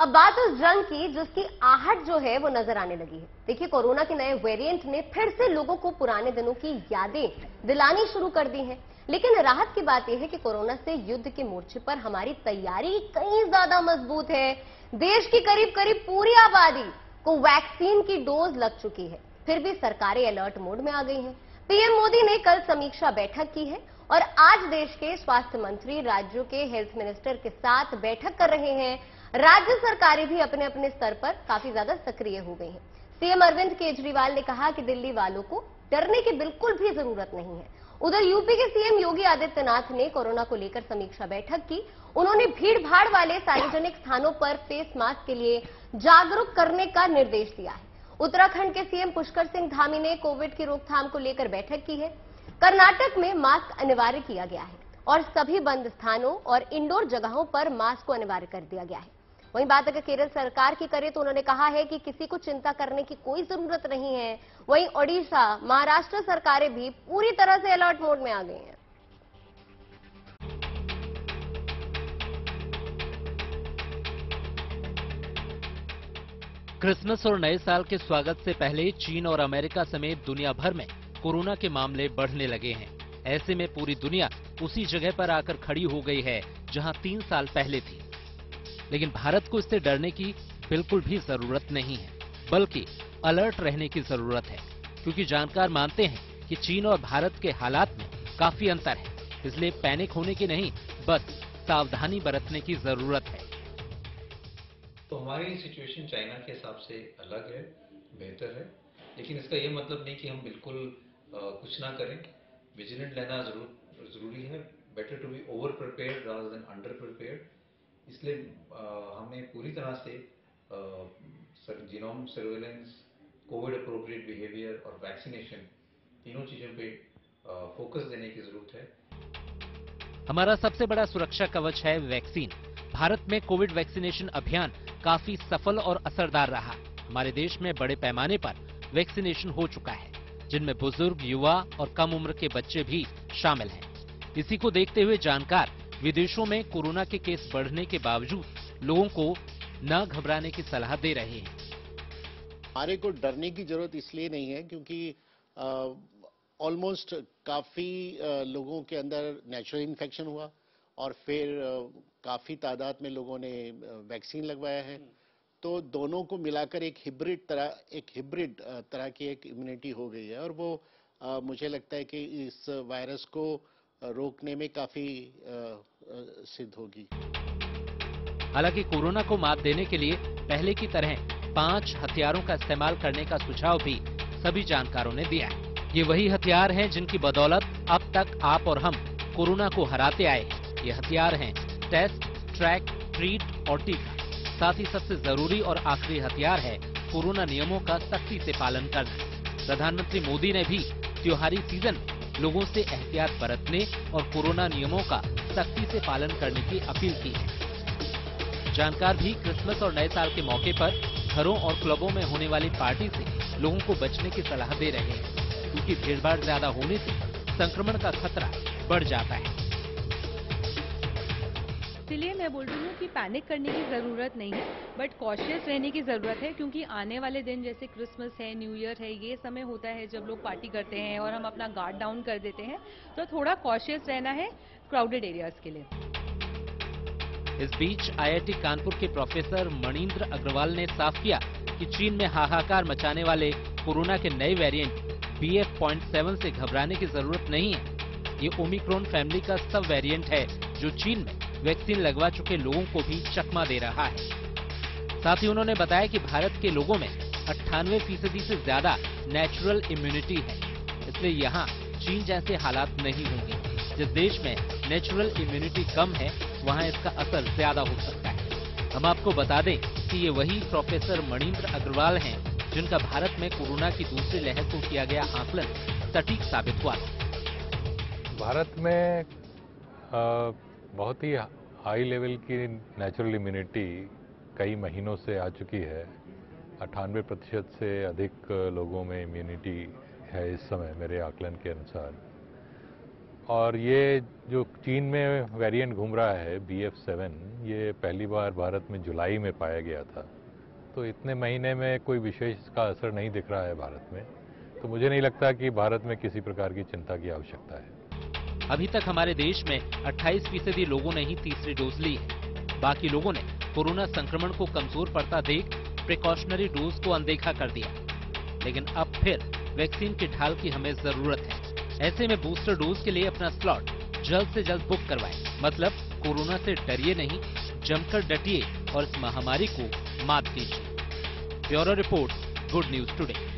अब बात उस जंग की जिसकी आहट जो है वो नजर आने लगी है। देखिए, कोरोना के नए वेरिएंट ने फिर से लोगों को पुराने दिनों की यादें दिलानी शुरू कर दी हैं। लेकिन राहत की बात यह है कि कोरोना से युद्ध के मोर्चे पर हमारी तैयारी कहीं ज्यादा मजबूत है। देश की करीब करीब पूरी आबादी को वैक्सीन की डोज लग चुकी है। फिर भी सरकारें अलर्ट मोड में आ गई हैं। पीएम मोदी ने कल समीक्षा बैठक की है और आज देश के स्वास्थ्य मंत्री राज्यों के हेल्थ मिनिस्टर के साथ बैठक कर रहे हैं। राज्य सरकारें भी अपने अपने स्तर पर काफी ज्यादा सक्रिय हो गई हैं। सीएम अरविंद केजरीवाल ने कहा कि दिल्ली वालों को डरने की बिल्कुल भी जरूरत नहीं है। उधर यूपी के सीएम योगी आदित्यनाथ ने कोरोना को लेकर समीक्षा बैठक की। उन्होंने भीड़ भाड़ वाले सार्वजनिक स्थानों पर फेस मास्क के लिए जागरूक करने का निर्देश दिया है। उत्तराखंड के सीएम पुष्कर सिंह धामी ने कोविड की रोकथाम को लेकर बैठक की है। कर्नाटक में मास्क अनिवार्य किया गया है और सभी बंद स्थानों और इंडोर जगहों पर मास्क को अनिवार्य कर दिया गया है। वहीं बात अगर केरल सरकार की करें तो उन्होंने कहा है कि किसी को चिंता करने की कोई जरूरत नहीं है। वहीं ओडिशा, महाराष्ट्र सरकारें भी पूरी तरह से अलर्ट मोड में आ गई हैं। क्रिसमस और नए साल के स्वागत से पहले चीन और अमेरिका समेत दुनिया भर में कोरोना के मामले बढ़ने लगे हैं। ऐसे में पूरी दुनिया उसी जगह पर आकर खड़ी हो गई है जहां 3 साल पहले थी। लेकिन भारत को इससे डरने की बिल्कुल भी जरूरत नहीं है, बल्कि अलर्ट रहने की जरूरत है, क्योंकि जानकार मानते हैं कि चीन और भारत के हालात में काफी अंतर है। इसलिए पैनिक होने की नहीं, बस सावधानी बरतने की जरूरत है। तो हमारी सिचुएशन चाइना के हिसाब से अलग है, बेहतर है, लेकिन इसका ये मतलब नहीं कि हम बिल्कुल कुछ ना करें। विजिलेंट रहना जरूरी है। Better to be over prepared rather than under prepared. इसलिए हमें पूरी तरह से genome surveillance, COVID appropriate behaviour और वैक्सीनेशन, तीनों चीजों पे फोकस देने की जरूरत है। हमारा सबसे बड़ा सुरक्षा कवच है वैक्सीन। भारत में कोविड वैक्सीनेशन अभियान काफी सफल और असरदार रहा। हमारे देश में बड़े पैमाने पर वैक्सीनेशन हो चुका है, जिनमें बुजुर्ग, युवा और कम उम्र के बच्चे भी शामिल हैं। इसी को देखते हुए जानकार विदेशों में कोरोना के केस बढ़ने के बावजूद लोगों को न घबराने की सलाह दे रहे हैं। हमारे को डरने की जरूरत इसलिए नहीं है क्योंकि ऑलमोस्ट काफी लोगों के अंदर नेचुरल इन्फेक्शन हुआ और फिर काफी तादाद में लोगों ने वैक्सीन लगवाया है। तो दोनों को मिलाकर एक हिब्रिड तरह की एक इम्यूनिटी हो गई है और वो मुझे लगता है कि इस वायरस को रोकने में काफी सिद्ध होगी। हालांकि कोरोना को मात देने के लिए पहले की तरह 5 हथियारों का इस्तेमाल करने का सुझाव भी सभी जानकारों ने दिया है। ये वही हथियार हैं जिनकी बदौलत अब तक आप और हम कोरोना को हराते आए हैं। ये हथियार हैं टेस्ट, ट्रैक, ट्रीट और टीका। साथ ही सबसे जरूरी और आखिरी हथियार है कोरोना नियमों का सख्ती से पालन करना। प्रधानमंत्री मोदी ने भी त्योहारी सीजन में लोगों से एहतियात बरतने और कोरोना नियमों का सख्ती से पालन करने की अपील की है। जानकार भी क्रिसमस और नए साल के मौके पर घरों और क्लबों में होने वाली पार्टी से लोगों को बचने की सलाह दे रहे हैं, क्योंकि भीड़भाड़ ज्यादा होने से संक्रमण का खतरा बढ़ जाता है। इसलिए मैं बोल रही हूँ कि पैनिक करने की ज़रूरत नहीं है, बट कॉशियस रहने की ज़रूरत है, क्योंकि आने वाले दिन जैसे क्रिसमस है, न्यू ईयर है, ये समय होता है जब लोग पार्टी करते हैं और हम अपना गार्ड डाउन कर देते हैं। तो थोड़ा कॉशियस रहना है क्राउडेड एरियाज के लिए। इस बीच आईआईटी कानपुर के प्रोफेसर मणिंद्र अग्रवाल ने साफ किया कि चीन में हाहाकार मचाने वाले कोरोना के नए वेरिएंट BF.7 से घबराने की जरूरत नहीं है। ये ओमिक्रॉन फैमिली का सब वेरिएंट है जो चीन में वैक्सीन लगवा चुके लोगों को भी चकमा दे रहा है। साथ ही उन्होंने बताया कि भारत के लोगों में 98% से ज्यादा नेचुरल इम्यूनिटी है, इसलिए यहाँ चीन जैसे हालात नहीं होंगे। जिस देश में नेचुरल इम्यूनिटी कम है, वहाँ इसका असर ज्यादा हो सकता है। हम आपको बता दें कि ये वही प्रोफेसर मणिंद्र अग्रवाल हैं जिनका भारत में कोरोना की दूसरी लहर को किया गया आकलन सटीक साबित हुआ। भारत में बहुत ही हाई लेवल की नेचुरल इम्यूनिटी कई महीनों से आ चुकी है। 98% से अधिक लोगों में इम्यूनिटी है इस समय मेरे आकलन के अनुसार। और ये जो चीन में वेरिएंट घूम रहा है BF7, ये पहली बार भारत में जुलाई में पाया गया था। तो इतने महीने में कोई विशेष इसका असर नहीं दिख रहा है भारत में, तो मुझे नहीं लगता कि भारत में किसी प्रकार की चिंता की आवश्यकता है। अभी तक हमारे देश में 28% लोगों ने ही तीसरी डोज ली है। बाकी लोगों ने कोरोना संक्रमण को कमजोर पड़ता देख प्रिकॉशनरी डोज को अनदेखा कर दिया। लेकिन अब फिर वैक्सीन की ढाल की हमें जरूरत है। ऐसे में बूस्टर डोज के लिए अपना स्लॉट जल्द से जल्द बुक करवाएं। मतलब कोरोना से डरिए नहीं, जमकर डटिए और इस महामारी को मात दीजिए। Bureau report, good news today.